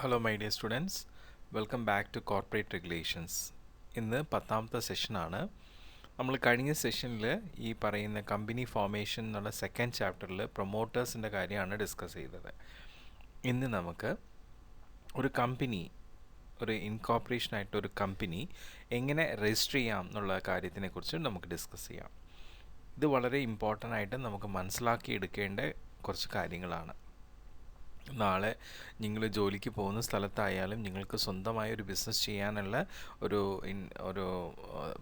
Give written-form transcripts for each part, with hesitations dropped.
Hello my dear students, welcome back to Corporate Regulations. ഇന്ന് 10ാമത്തെ സെഷനാണ്. നമ്മൾ കഴിഞ്ഞ സെഷനിൽ ഈ പറയുന്ന കമ്പനി ഫോർമേഷൻ എന്നുള്ള സെക്കൻഡ് ചാപ്റ്ററിൽ പ്രൊമോട്ടേഴ്സിൻ്റെ കാര്യമാണ് ഡിസ്കസ് ചെയ്തത്. ഇന്ന് നമുക്ക് ഒരു കമ്പനി, ഒരു ഇൻകോർപ്പറേഷനായിട്ട് ഒരു കമ്പനി എങ്ങനെ രജിസ്റ്റർ ചെയ്യാം എന്നുള്ള കാര്യത്തിനെക്കുറിച്ച് നമുക്ക് ഡിസ്കസ് ചെയ്യാം. ഇത് വളരെ ഇമ്പോർട്ടൻ്റ് ആയിട്ട് നമുക്ക് മനസ്സിലാക്കി എടുക്കേണ്ട കുറച്ച് കാര്യങ്ങളാണ്. നാളെ നിങ്ങൾ ജോലിക്ക് പോകുന്ന സ്ഥലത്തായാലും നിങ്ങൾക്ക് സ്വന്തമായ ഒരു ബിസിനസ് ചെയ്യാനുള്ള ഒരു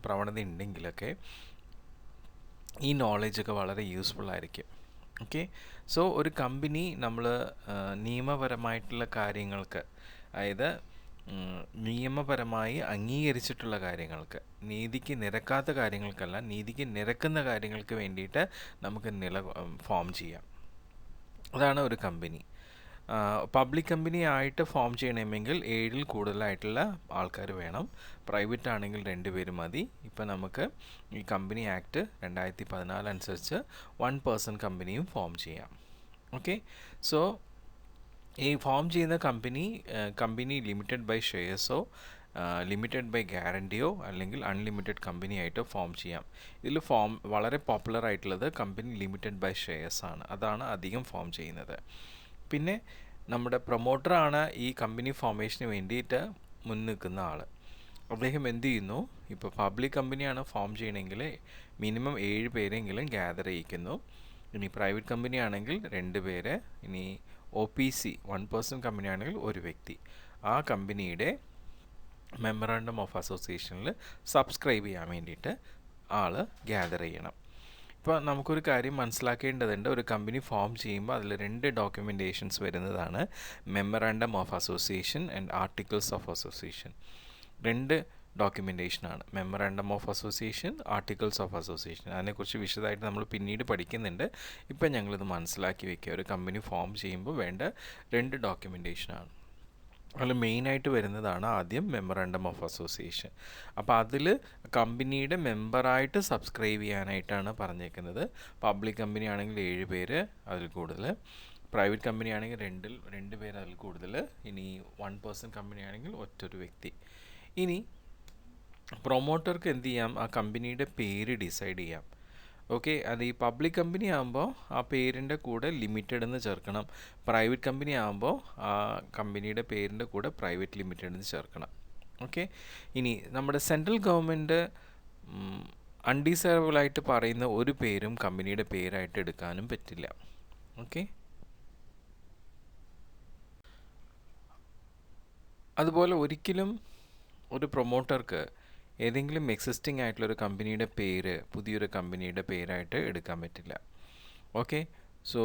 പ്രവണത ഉണ്ടെങ്കിലൊക്കെ ഈ നോളേജൊക്കെ വളരെ യൂസ്ഫുൾ ആയിരിക്കും. ഓക്കെ, സോ ഒരു കമ്പനി നമ്മൾ നിയമപരമായിട്ടുള്ള കാര്യങ്ങൾക്ക്, അതായത് നിയമപരമായി അംഗീകരിച്ചിട്ടുള്ള കാര്യങ്ങൾക്ക്, നീതിക്ക് നിരക്കാത്ത കാര്യങ്ങൾക്കല്ല, നീതിക്ക് നിരക്കുന്ന കാര്യങ്ങൾക്ക് വേണ്ടിയിട്ട് നമുക്ക് ഫോം ചെയ്യാം. അതാണ് ഒരു കമ്പനി. പബ്ലിക് കമ്പനി ആയിട്ട് ഫോം ചെയ്യണമെങ്കിൽ 7-ൽ കൂടുതലായിട്ടുള്ള ആൾക്കാർ വേണം. പ്രൈവറ്റ് ആണെങ്കിൽ 2 പേര് മതി. ഇപ്പം നമുക്ക് ഈ കമ്പനി ആക്ട് 2014 അനുസരിച്ച് 1 പേഴ്സൺ കമ്പനിയും ഫോം ചെയ്യാം. ഓക്കെ, സോ ഈ ഫോം ചെയ്യുന്ന കമ്പനി ലിമിറ്റഡ് ബൈ ഷെയർസോ ലിമിറ്റഡ് ബൈ ഗ്യാരണ്ടിയോ അല്ലെങ്കിൽ അൺലിമിറ്റഡ് കമ്പനി ആയിട്ടോ ഫോം ചെയ്യാം. ഇതിൽ വളരെ പോപ്പുലർ ആയിട്ടുള്ളത് കമ്പനി ലിമിറ്റഡ് ബൈ ഷെയർസ് ആണ്. അതാണ് അധികം ഫോം ചെയ്യുന്നത്. പിന്നെ നമ്മുടെ പ്രൊമോട്ടറാണ് ഈ കമ്പനി ഫോർമേഷന് വേണ്ടിയിട്ട് മുൻനിൽക്കുന്ന ആൾ. അദ്ദേഹം എന്ത് ചെയ്യുന്നു, ഇപ്പോൾ പബ്ലിക് കമ്പനിയാണ് ഫോം ചെയ്യണമെങ്കിൽ മിനിമം 7 പേരെങ്കിലും ഗ്യാദർ ചെയ്യിക്കുന്നു. ഇനി പ്രൈവറ്റ് കമ്പനി ആണെങ്കിൽ 2 പേര്, ഇനി OPC 1 പേഴ്സൺ കമ്പനി ആണെങ്കിൽ 1 വ്യക്തി. ആ കമ്പനിയുടെ മെമ്മറാണ്ടം ഓഫ് അസോസിയേഷനിൽ സബ്സ്ക്രൈബ് ചെയ്യാൻ വേണ്ടിയിട്ട് ആൾ ഗ്യാദർ ചെയ്യണം. ഇപ്പോൾ നമുക്കൊരു കാര്യം മനസ്സിലാക്കേണ്ടതുണ്ട്. ഒരു കമ്പനി ഫോം ചെയ്യുമ്പോൾ അതിൽ 2 ഡോക്യുമെൻറ്റേഷൻസ് വരുന്നതാണ്: memorandum of association and articles of association. 2 ഡോക്യുമെൻറ്റേഷനാണ് memorandum of association, articles of association. അതിനെക്കുറിച്ച് വിശദമായിട്ട് നമ്മൾ പിന്നീട് പഠിക്കുന്നുണ്ട്. ഇപ്പം ഞങ്ങളിത് മനസ്സിലാക്കി വയ്ക്കുക. ഒരു കമ്പനി ഫോം ചെയ്യുമ്പോൾ വേണ്ട 2 ഡോക്യുമെൻറ്റേഷനാണ്. അതിൽ മെയിനായിട്ട് വരുന്നതാണ് ആദ്യം മെമ്മറാണ്ടം ഓഫ് അസോസിയേഷൻ. അപ്പോൾ അതിൽ കമ്പനിയുടെ മെമ്പറായിട്ട് സബ്സ്ക്രൈബ് ചെയ്യാനായിട്ടാണ് പറഞ്ഞേക്കുന്നത്. പബ്ലിക് കമ്പനി ആണെങ്കിൽ 7 പേര്, അതിൽ കൂടുതൽ. പ്രൈവറ്റ് കമ്പനി ആണെങ്കിൽ 2 പേര്, അതിൽ കൂടുതൽ. ഇനി 1 പേഴ്സൺ കമ്പനി ആണെങ്കിൽ ഒറ്റൊരു വ്യക്തി. ഇനി പ്രൊമോട്ടർക്ക് എന്ത് ചെയ്യാം, ആ കമ്പനിയുടെ പേര് ഡിസൈഡ് ചെയ്യാം. ഓക്കെ, അത് ഈ പബ്ലിക് കമ്പനി ആകുമ്പോൾ ആ പേരിൻ്റെ കൂടെ ലിമിറ്റഡ് എന്ന് ചേർക്കണം. പ്രൈവറ്റ് കമ്പനി ആകുമ്പോൾ ആ കമ്പനിയുടെ പേരിൻ്റെ കൂടെ പ്രൈവറ്റ് ലിമിറ്റഡ് എന്ന് ചേർക്കണം. ഓക്കെ, ഇനി നമ്മുടെ സെൻട്രൽ ഗവൺമെൻറ് അൺഡിസൈറബിളായിട്ട് പറയുന്ന ഒരു പേരും കമ്പനിയുടെ പേരായിട്ട് എടുക്കാനും പറ്റില്ല. ഓക്കെ, അതുപോലെ ഒരിക്കലും ഒരു പ്രൊമോട്ടർക്ക് ഏതെങ്കിലും എക്സിസ്റ്റിംഗ് ആയിട്ടുള്ളൊരു കമ്പനിയുടെ പേര് പുതിയൊരു കമ്പനിയുടെ പേരായിട്ട് എടുക്കാൻ പറ്റില്ല. ഓക്കെ, സോ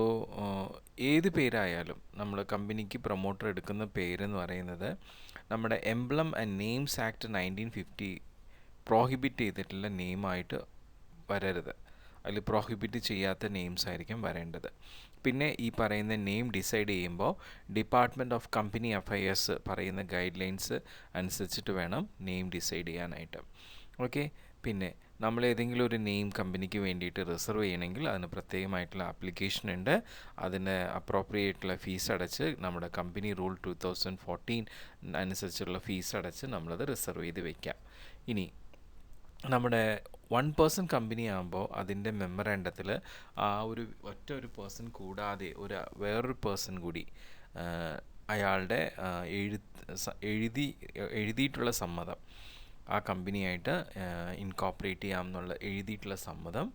ഏത് പേരായാലും നമ്മൾ കമ്പനിക്ക് പ്രൊമോട്ടർ എടുക്കുന്ന പേരെന്ന് പറയുന്നത് നമ്മുടെ emblem and names act 1950 prohibit ചെയ്തിട്ടുള്ള നെയിമായിട്ട് വരരുത്. അതിൽ പ്രോഹിബിറ്റ് ചെയ്യാത്ത നെയിംസ് ആയിരിക്കും വരേണ്ടത്. പിന്നെ ഈ പറയുന്ന നെയിം ഡിസൈഡ് ചെയ്യുമ്പോൾ ഡിപ്പാർട്ട്മെൻറ്റ് ഓഫ് കമ്പനി അഫയേഴ്സ് പറയുന്ന ഗൈഡ് ലൈൻസ് അനുസരിച്ചിട്ട് വേണം നെയിം ഡിസൈഡ് ചെയ്യാനായിട്ട്. ഓക്കെ, പിന്നെ നമ്മൾ ഏതെങ്കിലും ഒരു നെയിം കമ്പനിക്ക് വേണ്ടിയിട്ട് റിസർവ് ചെയ്യണമെങ്കിൽ അതിന് പ്രത്യേകമായിട്ടുള്ള ആപ്ലിക്കേഷൻ ഉണ്ട്. അതിന് അപ്രോപ്രിയേറ്റുള്ള ഫീസ് അടച്ച് നമ്മുടെ കമ്പനി റൂൾ 2014 അനുസരിച്ചുള്ള ഫീസ് അടച്ച് നമ്മളത് റിസർവ് ചെയ്ത് വയ്ക്കാം. ഇനി നമ്മുടെ 1 പേഴ്സൺ കമ്പനി ആകുമ്പോൾ അതിൻ്റെ മെമ്മറാണ്ടത്തിൽ ആ ഒരു പേഴ്സൺ കൂടാതെ വേറൊരു പേഴ്സൺ കൂടി അയാളുടെ എഴുതിയിട്ടുള്ള സമ്മതം, ആ കമ്പനിയായിട്ട് ഇൻകോർപ്പറേറ്റ് ചെയ്യാമെന്നുള്ള എഴുതിയിട്ടുള്ള സമ്മതം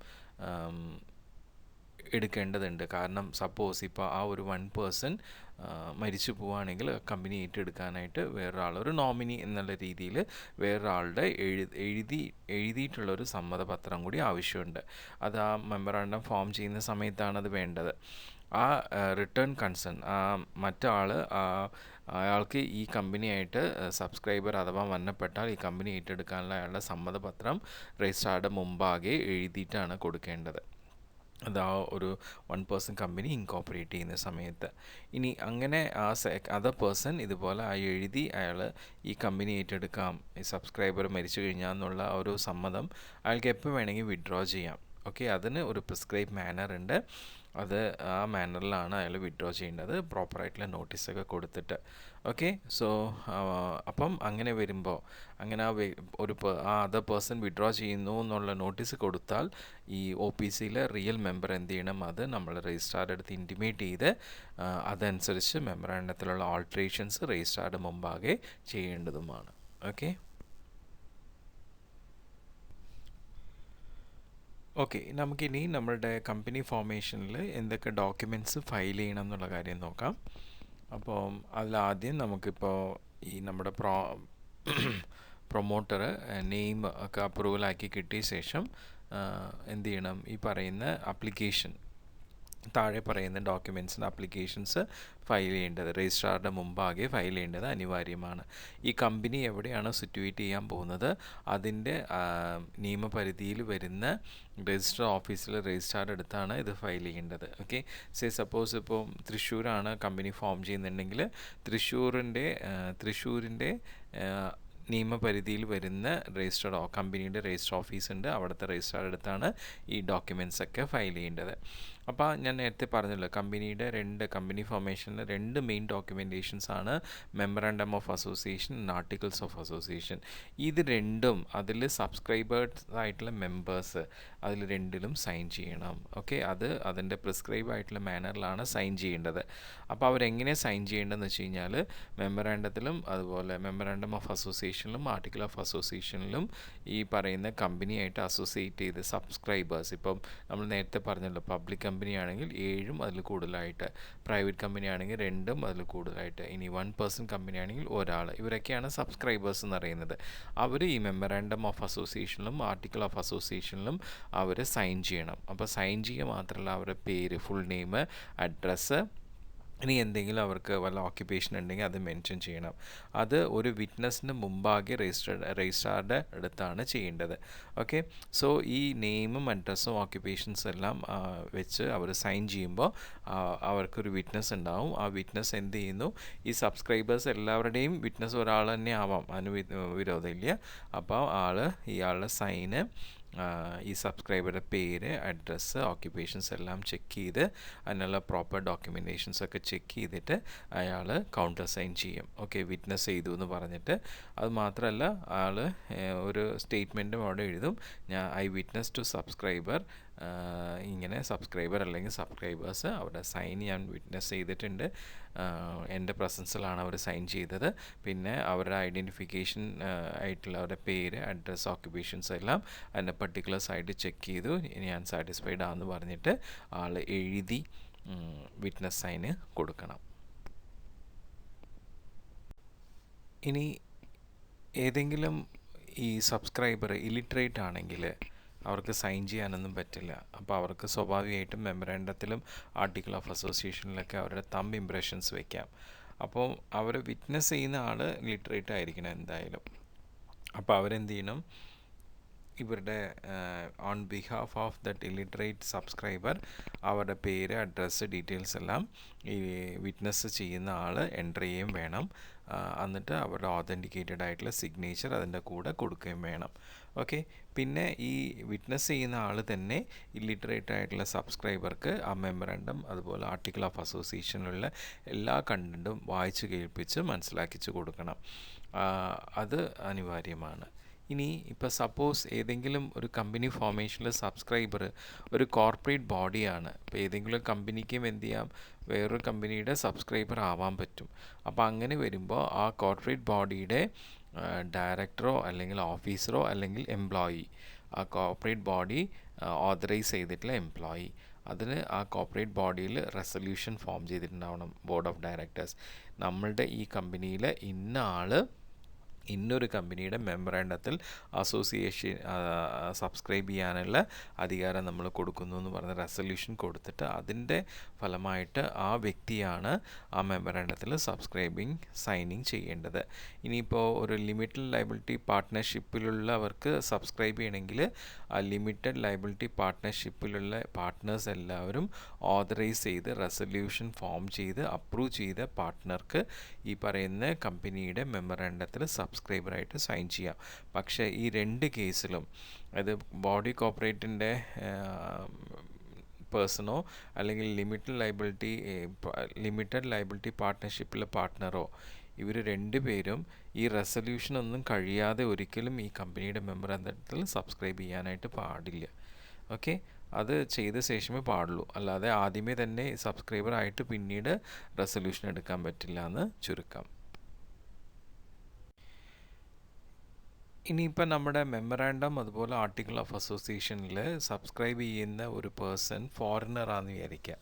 എടുക്കേണ്ടതുണ്ട്. കാരണം സപ്പോസ് ഇപ്പോൾ ആ ഒരു 1 പേഴ്സൺ മരിച്ചു പോവുകയാണെങ്കിൽ കമ്പനി ഏറ്റെടുക്കാനായിട്ട് വേറൊരാളൊരു നോമിനി എന്നുള്ള രീതിയിൽ വേറൊരാളുടെ എഴുതിയിട്ടുള്ളൊരു സമ്മതപത്രം കൂടി ആവശ്യമുണ്ട്. അത് ആ മെമ്മറാണ്ടം ഫോം ചെയ്യുന്ന സമയത്താണ് അത് വേണ്ടത്. ആ റിട്ടേൺ കൺസേൺ, മറ്റാൾ അയാൾക്ക് ഈ കമ്പനിയായിട്ട് സബ്സ്ക്രൈബർ അഥവാ മരണപ്പെട്ടാൽ ഈ കമ്പനി ഏറ്റെടുക്കാനുള്ള അയാളുടെ സമ്മതപത്രം രജിസ്ട്രാറുടെ മുമ്പാകെ എഴുതിയിട്ടാണ് കൊടുക്കേണ്ടത്. അത് ആ ഒരു 1 പേഴ്സൺ കമ്പനി ഇൻകോർപ്പറേറ്റ് ചെയ്യുന്ന സമയത്ത്. ഇനി അങ്ങനെ അതർ പേഴ്സൺ ഇതുപോലെ എഴുതി അയാൾ ഈ കമ്പനി ഏറ്റെടുക്കാം, ഈ സബ്സ്ക്രൈബർ മരിച്ചു കഴിഞ്ഞാൽ എന്നുള്ള ഒരു സമ്മതം അയാൾക്ക് എപ്പോൾ വേണമെങ്കിൽ വിഡ്രോ ചെയ്യാം. ഓക്കെ, അതിന് ഒരു പ്രിസ്ക്രൈബ് മാനർ ഉണ്ട്. അത് ആ മാനറിലാണ് അയാൾ വിഡ്രോ ചെയ്യേണ്ടത്, പ്രോപ്പറായിട്ടുള്ള നോട്ടീസൊക്കെ കൊടുത്തിട്ട്. ഓക്കെ. സോ അപ്പം അങ്ങനെ വരുമ്പോൾ അങ്ങനെ ആ അതർ പേഴ്സൺ വിഡ്രോ ചെയ്യുന്നു എന്നുള്ള നോട്ടീസ് കൊടുത്താൽ ഈ ഒ പി സിയിലെ റിയൽ മെമ്പർ എന്ത് ചെയ്യണം, അത് നമ്മൾ രജിസ്ട്രാറുടെ അടുത്ത് ഇൻറ്റിമേറ്റ് ചെയ്ത് അതനുസരിച്ച് മെമ്മറാണ്ടത്തിലുള്ള ആൾട്രേഷൻസ് രജിസ്ട്രാറുടെ മുമ്പാകെ ചെയ്യേണ്ടതുമാണ്. ഓക്കെ. ഓക്കെ, നമുക്കിനി നമ്മളുടെ കമ്പനി ഫോർമേഷനിൽ എന്തൊക്കെ ഡോക്യുമെൻറ്റ്സ് ഫയൽ ചെയ്യണം എന്നുള്ള കാര്യം നോക്കാം. അപ്പോൾ അതിലാദ്യം നമുക്കിപ്പോൾ ഈ നമ്മുടെ പ്രൊമോട്ടർ നെയിം ഒക്കെ അപ്രൂവലാക്കി കിട്ടിയ ശേഷം എന്ത് ചെയ്യണം, ഈ പറയുന്ന ആപ്ലിക്കേഷൻ, താഴെ പറയുന്ന ഡോക്യുമെൻറ്റ്സിൻ്റെ ആപ്ലിക്കേഷൻസ് ഫയൽ ചെയ്യേണ്ടത് രജിസ്ട്രാറുടെ മുമ്പാകെ ഫയൽ ചെയ്യേണ്ടത് അനിവാര്യമാണ്. ഈ കമ്പനി എവിടെയാണ് സിറ്റുവേറ്റ് ചെയ്യാൻ പോകുന്നത് അതിൻ്റെ നിയമപരിധിയിൽ വരുന്ന രജിസ്റ്റർ ഓഫീസിൽ രജിസ്ട്രാറുടെ അടുത്താണ് ഇത് ഫയൽ ചെയ്യേണ്ടത്. ഓക്കെ. സപ്പോസ് ഇപ്പോൾ തൃശ്ശൂരാണ് കമ്പനി ഫോം ചെയ്യുന്നുണ്ടെങ്കിൽ തൃശ്ശൂരിൻ്റെ നിയമപരിധിയിൽ വരുന്ന കമ്പനിയുടെ രജിസ്റ്റർ ഓഫീസ് ഉണ്ട്, അവിടുത്തെ രജിസ്ട്രാറുടെ അടുത്താണ് ഈ ഡോക്യുമെൻറ്റ്സ് ഒക്കെ ഫയൽ ചെയ്യേണ്ടത്. അപ്പോൾ ഞാൻ നേരത്തെ പറഞ്ഞല്ലോ, കമ്പനി ഫോർമേഷനിൽ 2 മെയിൻ ഡോക്യുമെൻറ്റേഷൻസ് ആണ് memorandum of association and articles of association. ഇത് രണ്ടും അതിൽ സബ്സ്ക്രൈബേഴ്സ് ആയിട്ടുള്ള മെമ്പേഴ്സ് അതിൽ രണ്ടിലും സൈൻ ചെയ്യണം. ഓക്കെ. അതിൻ്റെ പ്രിസ്ക്രൈബ് ആയിട്ടുള്ള മാനറിലാണ് സൈൻ ചെയ്യേണ്ടത്. അപ്പോൾ അവരെങ്ങനെ സൈൻ ചെയ്യേണ്ടതെന്ന് വെച്ച് കഴിഞ്ഞാൽ, മെമ്മറാണ്ടത്തിലും അതുപോലെ മെമ്മറാണ്ടം ഓഫ് അസോസിയേഷനിലും ആർട്ടിക്കിൾ ഓഫ് അസോസിയേഷനിലും ഈ പറയുന്ന കമ്പനിയായിട്ട് അസോസിയേറ്റ് ചെയ്ത് സബ്സ്ക്രൈബേഴ്സ്, ഇപ്പം നമ്മൾ നേരത്തെ പറഞ്ഞല്ലോ, പബ്ലിക് കമ്പനി ആണെങ്കിൽ 7 അതിൽ കൂടുതലായിട്ട്, പ്രൈവറ്റ് കമ്പനി ആണെങ്കിൽ 2 അതിൽ കൂടുതലായിട്ട്, ഇനി 1 പേഴ്സൺ കമ്പനി ആണെങ്കിൽ ഒരാൾ, ഇവരൊക്കെയാണ് സബ്സ്ക്രൈബേഴ്സ് എന്ന് പറയുന്നത്. അവർ ഈ മെമ്മറാണ്ടം ഓഫ് അസോസിയേഷനിലും ആർട്ടിക്കിൾ ഓഫ് അസോസിയേഷനിലും അവർ സൈൻ ചെയ്യണം. അപ്പോൾ സൈൻ ചെയ്യുക മാത്രമല്ല, അവരുടെ പേര്, ഫുൾ നെയിം, അഡ്രസ്സ്, ഇനി എന്തെങ്കിലും അവർക്ക് വല്ല ഓക്യുപ്പേഷൻ ഉണ്ടെങ്കിൽ അത് മെൻഷൻ ചെയ്യണം. അത് ഒരു വിറ്റ്നസ്സിന് മുമ്പാകെ രജിസ്ട്രാറുടെ അടുത്താണ് ചെയ്യേണ്ടത്. ഓക്കെ. സോ ഈ നെയിമും അഡ്രസ്സും ഓക്യുപ്പേഷൻസ് എല്ലാം വെച്ച് അവർ സൈൻ ചെയ്യുമ്പോൾ അവർക്കൊരു വിറ്റ്നസ് ഉണ്ടാവും. ആ വിറ്റ്നസ് എന്ത് ചെയ്യുന്നു, ഈ സബ്സ്ക്രൈബേഴ്സ് എല്ലാവരുടെയും വിറ്റ്നസ് ഒരാൾ തന്നെ ആവാം, വിരോധമില്ല. അപ്പോൾ ഇയാളുടെ സൈന്, ഈ സബ്സ്ക്രൈബറുടെ പേര്, അഡ്രസ്സ്, ഓക്യുപ്പേഷൻസ് എല്ലാം ചെക്ക് ചെയ്ത് അതിനുള്ള പ്രോപ്പർ ഡോക്യുമെൻറ്റേഷൻസ് ഒക്കെ ചെക്ക് ചെയ്തിട്ട് അയാൾ കൗണ്ടർ സൈൻ ചെയ്യും. ഓക്കെ, വിറ്റ്നസ് ചെയ്തു എന്ന് പറഞ്ഞിട്ട്. അത് മാത്രമല്ല, ആൾ ഒരു സ്റ്റേറ്റ്മെൻറ്റും അവിടെ എഴുതും, ഐ വിറ്റ്നസ് ടു സബ്സ്ക്രൈബർ, ഇങ്ങനെ സബ്സ്ക്രൈബർ അല്ലെങ്കിൽ സബ്സ്ക്രൈബേഴ്സ് അവരുടെ സൈൻ ഞാൻ വിറ്റ്നസ് ചെയ്തിട്ടുണ്ട്, എൻ്റെ പ്രസൻസിലാണ് അവർ സൈൻ ചെയ്തത്. പിന്നെ അവരുടെ ഐഡൻറ്റിഫിക്കേഷൻ ആയിട്ടുള്ള അവരുടെ പേര്, അഡ്രസ്സ്, ഓക്യുപ്പേഷൻസ് എല്ലാം അതിൻ്റെ പർട്ടിക്കുലേഴ്സ് ആയിട്ട് ചെക്ക് ചെയ്തു, ഞാൻ സാറ്റിസ്ഫൈഡ് ആണെന്ന് പറഞ്ഞിട്ട് ആൾ എഴുതി വിറ്റ്നസ് സൈന് കൊടുക്കണം. ഇനി ഏതെങ്കിലും ഈ സബ്സ്ക്രൈബർ ഇലിറ്ററേറ്റ് ആണെങ്കിൽ അവർക്ക് സൈൻ ചെയ്യാനൊന്നും പറ്റില്ല. അപ്പോൾ അവർക്ക് സ്വാഭാവികമായിട്ടും മെമ്മറാണ്ടത്തിലും ആർട്ടിക്കിൾ ഓഫ് അസോസിയേഷനിലൊക്കെ അവരുടെ തമ്പ് ഇംപ്രഷൻസ് വയ്ക്കാം. അപ്പോൾ അവർ വിറ്റ്നസ് ചെയ്യുന്ന ആൾ ലിറ്ററേറ്റ് ആയിരിക്കണം എന്തായാലും. അപ്പോൾ അവരെന്ത് ചെയ്യണം, ഇവരുടെ on behalf of that illiterate subscriber അവരുടെ പേര്, അഡ്രസ്സ്, ഡീറ്റെയിൽസ് എല്ലാം ഈ വിറ്റ്നസ് ചെയ്യുന്ന ആൾ എൻ്റർ ചെയ്യുകയും വേണം. എന്നിട്ട് അവരുടെ ഓതൻറ്റിക്കേറ്റഡ് ആയിട്ടുള്ള സിഗ്നേച്ചർ അതിൻ്റെ കൂടെ കൊടുക്കുകയും വേണം. ഓക്കെ. പിന്നെ ഈ വിറ്റ്നസ് ചെയ്യുന്ന ആൾ തന്നെ ഇല്ലിറ്ററേറ്റ് ആയിട്ടുള്ള സബ്സ്ക്രൈബർക്ക് ആ മെമ്മറാണ്ടം അതുപോലെ ആർട്ടിക്കിൾ ഓഫ് അസോസിയേഷനിലുള്ള എല്ലാ കണ്ടൻറ്റും വായിച്ച് കേൾപ്പിച്ച് മനസ്സിലാക്കിച്ച് കൊടുക്കണം. അത് അനിവാര്യമാണ്. ഇനി ഇപ്പോൾ സപ്പോസ് ഏതെങ്കിലും ഒരു കമ്പനി ഫോർമേഷനിൽ സബ്സ്ക്രൈബർ ഒരു കോർപ്പറേറ്റ് ബോഡിയാണ്, ഇപ്പോൾ ഏതെങ്കിലും കമ്പനിക്കും എന്ത് ചെയ്യാം, വേറൊരു കമ്പനിയുടെ സബ്സ്ക്രൈബർ ആവാൻ പറ്റും. അപ്പോൾ അങ്ങനെ വരുമ്പോൾ ആ കോർപ്പറേറ്റ് ബോഡിയുടെ ഡയറക്ടറോ അല്ലെങ്കിൽ ഓഫീസറോ അല്ലെങ്കിൽ എംപ്ലോയി, ആ കോർപ്പറേറ്റ് ബോഡി ഓതറൈസ് ചെയ്തിട്ടുള്ള എംപ്ലോയി, അതിന് ആ കോർപ്പറേറ്റ് ബോഡിയിൽ റെസൊല്യൂഷൻ ഫോം ചെയ്തിട്ടുണ്ടാവണം, ബോർഡ് ഓഫ് ഡയറക്ടേഴ്സ്. നമ്മളുടെ ഈ കമ്പനിയിൽ ഇന്ന ആൾ ഇന്നൊരു കമ്പനിയുടെ മെമ്മറാണ്ടത്തിൽ അസോസിയേഷൻ സബ്സ്ക്രൈബ് ചെയ്യാനുള്ള അധികാരം നമ്മൾ കൊടുക്കുന്നു എന്ന് പറഞ്ഞ റെസൊല്യൂഷൻ കൊടുത്തിട്ട് അതിൻ്റെ ഫലമായിട്ട് ആ വ്യക്തിയാണ് ആ മെമ്മറാണ്ടത്തിൽ സൈനിങ് ചെയ്യേണ്ടത്. ഇനിയിപ്പോൾ ഒരു ലിമിറ്റഡ് ലയബിലിറ്റി പാർട്ട്ണർഷിപ്പിലുള്ളവർക്ക് സബ്സ്ക്രൈബ് ചെയ്യണമെങ്കിൽ ആ ലിമിറ്റഡ് ലയബിലിറ്റി പാർട്ട്ണർഷിപ്പിലുള്ള പാർട്ട്നേഴ്സ് എല്ലാവരും ഓതറൈസ് ചെയ്ത് റെസൊല്യൂഷൻ ഫോം ചെയ്ത് അപ്രൂവ് ചെയ്ത പാർട്ട്ണർക്ക് ഈ പറയുന്ന കമ്പനിയുടെ മെമ്മറാണ്ടത്തിൽ സബ്സ്ക്രൈബറായിട്ട് സൈൻ ചെയ്യാം. പക്ഷേ ഈ 2 കേസിലും, അത് ബോഡി കോർപ്പറേറ്റിൻ്റെ പേഴ്സണോ അല്ലെങ്കിൽ ലിമിറ്റഡ് ലയബിലിറ്റി പാർട്ട്ണർഷിപ്പിലെ പാർട്ട്ണറോ, ഇവർ രണ്ടുപേരും ഈ റെസൊല്യൂഷൻ ഒന്നും കഴിയാതെ ഒരിക്കലും ഈ കമ്പനിയുടെ മെമ്മറാണ്ടത്തിൽ സബ്സ്ക്രൈബ് ചെയ്യാനായിട്ട് പാടില്ല. ഓക്കെ, അത് ചെയ്ത ശേഷമേ പാടുള്ളൂ. അല്ലാതെ ആദ്യമേ തന്നെ സബ്സ്ക്രൈബർ ആയിട്ട് പിന്നീട് റെസൊല്യൂഷൻ എടുക്കാൻ പറ്റില്ല എന്ന് ചുരുക്കം. ഇനിയിപ്പോൾ നമ്മുടെ മെമ്മറാണ്ടം അതുപോലെ ആർട്ടിക്കിൾ ഓഫ് അസോസിയേഷനിൽ സബ്സ്ക്രൈബ് ചെയ്യുന്ന ഒരു പേഴ്സൺ ഫോറിനറാണെന്ന് വിചാരിക്കുക.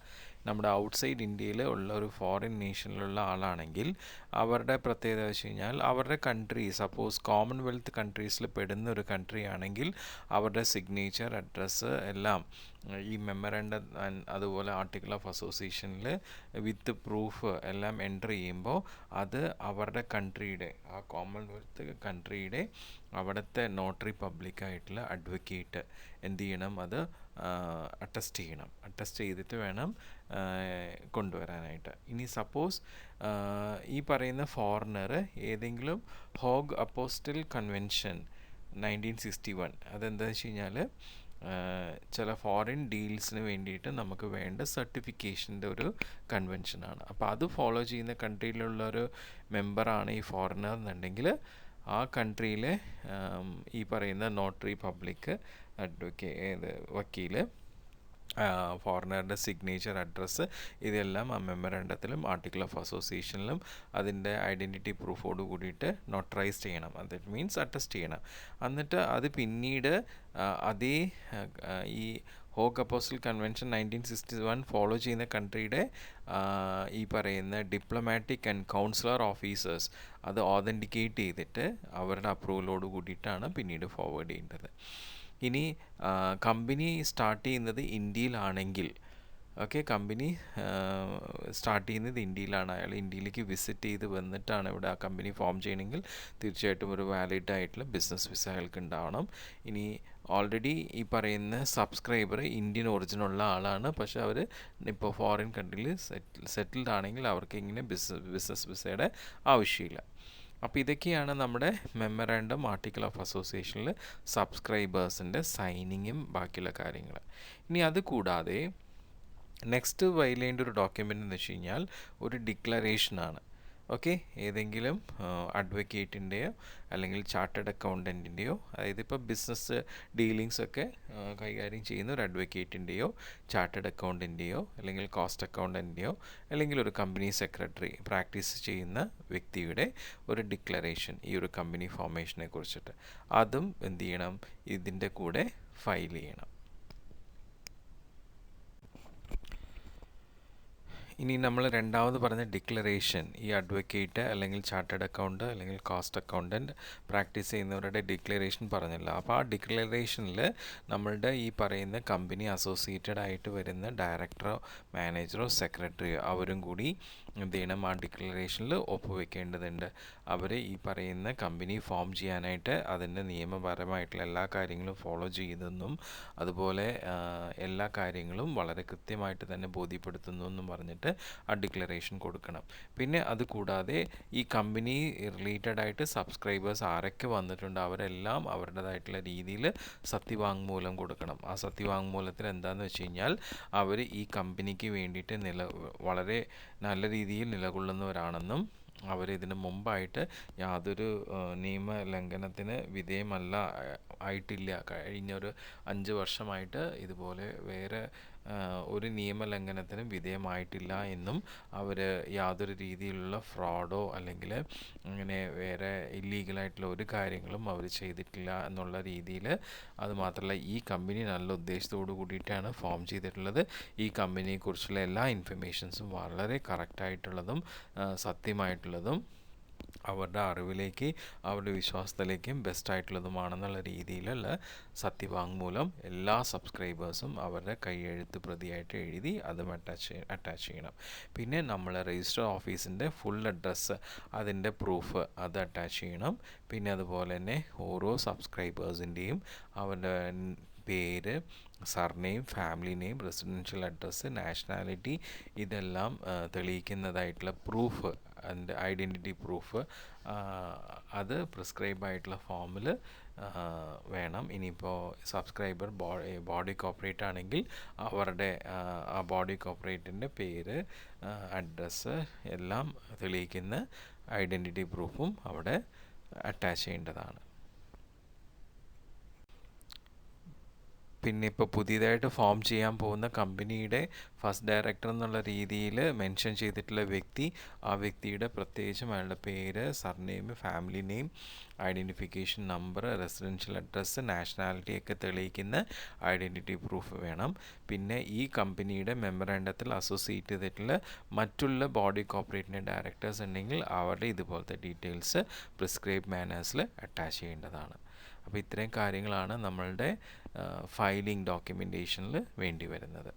നമ്മുടെ ഔട്ട്സൈഡ് ഇന്ത്യയിൽ ഉള്ള ഒരു ഫോറിൻ നേഷനിലുള്ള ആളാണെങ്കിൽ അവരുടെ പ്രത്യേകത വെച്ച് കഴിഞ്ഞാൽ അവരുടെ കൺട്രി സപ്പോസ് കോമൺവെൽത്ത് കൺട്രീസിൽ പെടുന്ന ഒരു കൺട്രി ആണെങ്കിൽ അവരുടെ സിഗ്നേച്ചർ, അഡ്രസ്സ് എല്ലാം ഈ മെമ്മറാണ്ടം അതുപോലെ ആർട്ടിക്കിൾ ഓഫ് അസോസിയേഷനിൽ വിത്ത് പ്രൂഫ് എല്ലാം എൻ്റർ ചെയ്യുമ്പോൾ അത് അവരുടെ കൺട്രിയുടെ, ആ കോമൺവെൽത്ത് കൺട്രിയുടെ അവിടുത്തെ നോട്ടറി പബ്ലിക്കായിട്ടുള്ള അഡ്വക്കേറ്റ് എന്ത് ചെയ്യണം, അത് അറ്റസ്റ്റ് ചെയ്യണം. അറ്റസ്റ്റ് ചെയ്തിട്ട് വേണം കൊണ്ടുവരാനായിട്ട്. ഇനി സപ്പോസ് ഈ പറയുന്ന ഫോറിനർ ഏതെങ്കിലും ഹോഗ് അപ്പോസ്റ്റൽ കൺവെൻഷൻ 1961, അതെന്താ വെച്ച് കഴിഞ്ഞാൽ ചില ഫോറിൻ ഡീൽസിന് വേണ്ടിയിട്ട് നമുക്ക് വേണ്ട സർട്ടിഫിക്കേഷൻ്റെ ഒരു കൺവെൻഷനാണ്. അപ്പോൾ അത് ഫോളോ ചെയ്യുന്ന കൺട്രിയിലുള്ളൊരു മെമ്പറാണ് ഈ ഫോറിനർ എന്നുണ്ടെങ്കിൽ ആ കൺട്രിയിലെ ഈ പറയുന്ന നോട്ടറി പബ്ലിക് വക്കീൽ ഫോറിനറുടെ സിഗ്നേച്ചർ, അഡ്രസ്സ് ഇതെല്ലാം ആ മെമ്മറാണ്ടത്തിലും ആർട്ടിക്കിൾ ഓഫ് അസോസിയേഷനിലും അതിൻ്റെ ഐഡൻറ്റിറ്റി പ്രൂഫോട് കൂടിയിട്ട് നോട്ടറൈസ് ചെയ്യണം. ദാറ്റ് മീൻസ് അറ്റസ്റ്റ് ചെയ്യണം. എന്നിട്ട് അത് പിന്നീട് അതേ ഈ ഹോഗ് അപ്പോസ്റ്റൽ കൺവെൻഷൻ 1961 ഫോളോ ചെയ്യുന്ന കൺട്രിയുടെ ഈ പറയുന്ന ഡിപ്ലോമാറ്റിക് ആൻഡ് കൗൺസിലർ ഓഫീസേഴ്സ് അത് ഓതൻറ്റിക്കേറ്റ് ചെയ്തിട്ട് അവരുടെ അപ്രൂവലോട് കൂടിയിട്ടാണ് പിന്നീട് ഫോർവേഡ് ചെയ്യേണ്ടത്. ഇനി കമ്പനി സ്റ്റാർട്ട് ചെയ്യുന്നത് ഇന്ത്യയിലാണെങ്കിൽ, ഓക്കെ, കമ്പനി സ്റ്റാർട്ട് ചെയ്യുന്നത് ഇന്ത്യയിലാണ്, അയാൾ ഇന്ത്യയിലേക്ക് വിസിറ്റ് ചെയ്ത് വന്നിട്ടാണ് ഇവിടെ ആ കമ്പനി ഫോം ചെയ്യണമെങ്കിൽ തീർച്ചയായിട്ടും ഒരു വാലിഡ് ആയിട്ടുള്ള ബിസിനസ് വിസ അയാൾക്ക് ഉണ്ടാവണം. ഇനി ഓൾറെഡി ഈ പറയുന്ന സബ്സ്ക്രൈബർ ഇന്ത്യൻ ഒറിജിനുള്ള ആളാണ്, പക്ഷെ അവർ ഇപ്പോൾ ഫോറിൻ കൺട്രിയിൽ സെറ്റിൽഡ് ആണെങ്കിൽ അവർക്ക് ഇങ്ങനെ ബിസിനസ് വിസയുടെ ആവശ്യമില്ല. അപ്പോൾ ഇതൊക്കെയാണ് നമ്മുടെ മെമ്മറാണ്ടം ആർട്ടിക്കിൾ ഓഫ് അസോസിയേഷനിൽ സബ്സ്ക്രൈബേഴ്സിൻ്റെ സൈനിങ്ങും ബാക്കിയുള്ള കാര്യങ്ങൾ. ഇനി അത് കൂടാതെ നെക്സ്റ്റ് ഫയൽ ചെയ്യേണ്ട ഒരു ഡോക്യുമെൻ്റ് എന്ന് വെച്ച് കഴിഞ്ഞാൽ ഒരു ഡിക്ലറേഷനാണ്. ഓക്കെ, ഏതെങ്കിലും അഡ്വക്കേറ്റിൻ്റെയോ അല്ലെങ്കിൽ ചാർട്ടേഡ് അക്കൗണ്ടൻറ്റിൻ്റെയോ, അതായത് ഇപ്പോൾ ബിസിനസ് ഡീലിങ്സ് ഒക്കെ കൈകാര്യം ചെയ്യുന്ന ഒരു അഡ്വക്കേറ്റിൻ്റെയോ ചാർട്ടേഡ് അക്കൗണ്ടൻറ്റിൻ്റെയോ അല്ലെങ്കിൽ കോസ്റ്റ് അക്കൗണ്ടൻറ്റിൻ്റെയോ അല്ലെങ്കിൽ ഒരു കമ്പനി സെക്രട്ടറി പ്രാക്ടീസ് ചെയ്യുന്ന വ്യക്തിയുടെ ഒരു ഡിക്ലറേഷൻ ഈ ഒരു കമ്പനി ഫോർമേഷനെ കുറിച്ചിട്ട് അതും എന്ത് ചെയ്യണം, ഇതിൻ്റെ കൂടെ ഫയൽ ചെയ്യണം. ഇനി നമ്മൾ രണ്ടാമത് പറഞ്ഞ ഡിക്ലറേഷൻ, ഈ അഡ്വക്കേറ്റ് അല്ലെങ്കിൽ ചാർട്ടേഡ് അക്കൗണ്ട് അല്ലെങ്കിൽ കോസ്റ്റ് അക്കൗണ്ടൻറ്റ് പ്രാക്ടീസ് ചെയ്യുന്നവരുടെ ഡിക്ലറേഷൻ പറഞ്ഞല്ലോ. അപ്പോൾ ആ ഡിക്ലറേഷനിൽ നമ്മളുടെ ഈ പറയുന്ന കമ്പനി അസോസിയേറ്റഡ് ആയിട്ട് വരുന്ന ഡയറക്ടറോ മാനേജറോ സെക്രട്ടറിയോ അവരും കൂടി എന്ത് ചെയ്യണം, ആ ഡിക്ലറേഷനിൽ ഒപ്പുവെക്കേണ്ടതുണ്ട്. അവർ ഈ പറയുന്ന കമ്പനി ഫോം ചെയ്യാനായിട്ട് അതിൻ്റെ നിയമപരമായിട്ടുള്ള എല്ലാ കാര്യങ്ങളും ഫോളോ ചെയ്തെന്നും അതുപോലെ എല്ലാ കാര്യങ്ങളും വളരെ കൃത്യമായിട്ട് തന്നെ ബോധ്യപ്പെടുത്തുന്നു എന്നും പറഞ്ഞിട്ട് ആ ഡിക്ലറേഷൻ കൊടുക്കണം. പിന്നെ അതുകൂടാതെ ഈ കമ്പനി റിലേറ്റഡ് ആയിട്ട് സബ്സ്ക്രൈബേഴ്സ് ആരൊക്കെ വന്നിട്ടുണ്ട് അവരെല്ലാം അവരുടേതായിട്ടുള്ള രീതിയിൽ സത്യവാങ്മൂലം കൊടുക്കണം. ആ സത്യവാങ്മൂലത്തിൽ എന്താണെന്ന് വെച്ച് കഴിഞ്ഞാൽ അവർ ഈ കമ്പനിക്ക് വേണ്ടിയിട്ട് വളരെ നല്ല രീതിയിൽ നിലകൊള്ളുന്നവരാണെന്നും അവരിതിന് മുമ്പായിട്ട് യാതൊരു നിയമലംഘനത്തിന് വിധേയമല്ല ആയിട്ടില്ല, കഴിഞ്ഞൊരു 5 വർഷമായിട്ട് ഇതുപോലെ വേറെ ഒരു നിയമലംഘനത്തിനും വിധേയമായിട്ടില്ല എന്നും അവർ യാതൊരു രീതിയിലുള്ള ഫ്രോഡോ അല്ലെങ്കിൽ അങ്ങനെ വേറെ ഇല്ലീഗലായിട്ടുള്ള ഒരു കാര്യങ്ങളും അവർ ചെയ്തിട്ടില്ല എന്നുള്ള രീതിയിൽ, അതുമാത്രമല്ല ഈ കമ്പനി നല്ല ഉദ്ദേശത്തോടു കൂടിയിട്ടാണ് ഫോം ചെയ്തിട്ടുള്ളത്, ഈ കമ്പനിയെക്കുറിച്ചുള്ള എല്ലാ ഇൻഫർമേഷൻസും വളരെ കറക്റ്റായിട്ടുള്ളതും സത്യമായിട്ടുള്ളതും അവരുടെ അറിവിലേക്ക് അവരുടെ വിശ്വാസത്തിലേക്കും ബെസ്റ്റായിട്ടുള്ളതുമാണെന്നുള്ള രീതിയിലുള്ള സത്യവാങ്മൂലം എല്ലാ സബ്സ്ക്രൈബേഴ്സും അവരുടെ കൈയെഴുത്ത് പ്രതിയായിട്ട് എഴുതി അതും അറ്റാച്ച് ചെയ്യണം. പിന്നെ നമ്മൾ രജിസ്റ്റർ ഓഫീസിൻ്റെ ഫുൾ അഡ്രസ്സ് അതിൻ്റെ പ്രൂഫ് അത് അറ്റാച്ച് ചെയ്യണം. പിന്നെ അതുപോലെ തന്നെ ഓരോ സബ്സ്ക്രൈബേഴ്സിൻ്റെയും അവരുടെ പേര്, surname, family name, residential address, nationality ഇതെല്ലാം തെളിയിക്കുന്നതായിട്ടുള്ള പ്രൂഫ് അതിൻ്റെ ഐഡൻറ്റിറ്റി പ്രൂഫ് അത് പ്രിസ്ക്രൈബ് ആയിട്ടുള്ള ഫോമിൽ വേണം. ഇനിയിപ്പോൾ സബ്സ്ക്രൈബർ ബോഡി കോർപ്പറേറ്റ് ആണെങ്കിൽ അവരുടെ ആ ബോഡി കോർപ്പറേറ്റിൻ്റെ പേര്, അഡ്രസ്സ് എല്ലാം തെളിയിക്കുന്ന ഐഡൻറ്റിറ്റി പ്രൂഫും അവിടെ അറ്റാച്ച് ചെയ്യേണ്ടതാണ്. പിന്നെ ഇപ്പോൾ പുതിയതായിട്ട് ഫോം ചെയ്യാൻ പോകുന്ന കമ്പനിയുടെ ഫസ്റ്റ് ഡയറക്ടർ എന്നുള്ള രീതിയിൽ മെൻഷൻ ചെയ്തിട്ടുള്ള വ്യക്തി, ആ വ്യക്തിയുടെ പ്രത്യേകിച്ചും അയാളുടെ പേര്, surname, family name, identification number, residential address, nationality ഒക്കെ തെളിയിക്കുന്ന ഐഡൻറ്റിറ്റി പ്രൂഫ് വേണം. പിന്നെ ഈ കമ്പനിയുടെ മെമ്മറാണ്ടത്തിൽ അസോസിയേറ്റ് ചെയ്തിട്ടുള്ള മറ്റുള്ള ബോഡി കോർപ്പറേറ്റിൻ്റെ ഡയറക്ടേഴ്സ് ഉണ്ടെങ്കിൽ അവരുടെ ഇതുപോലത്തെ ഡീറ്റെയിൽസ് പ്രിസ്ക്രൈബ് മാനേഴ്സിൽ അറ്റാച്ച് ചെയ്യേണ്ടതാണ്. അപ്പോൾ ഇത്രയും കാര്യങ്ങളാണ് നമ്മളുടെ ഫയലിംഗ് ഡോക്യുമെൻറ്റേഷനിൽ വേണ്ടി വരുന്നത്.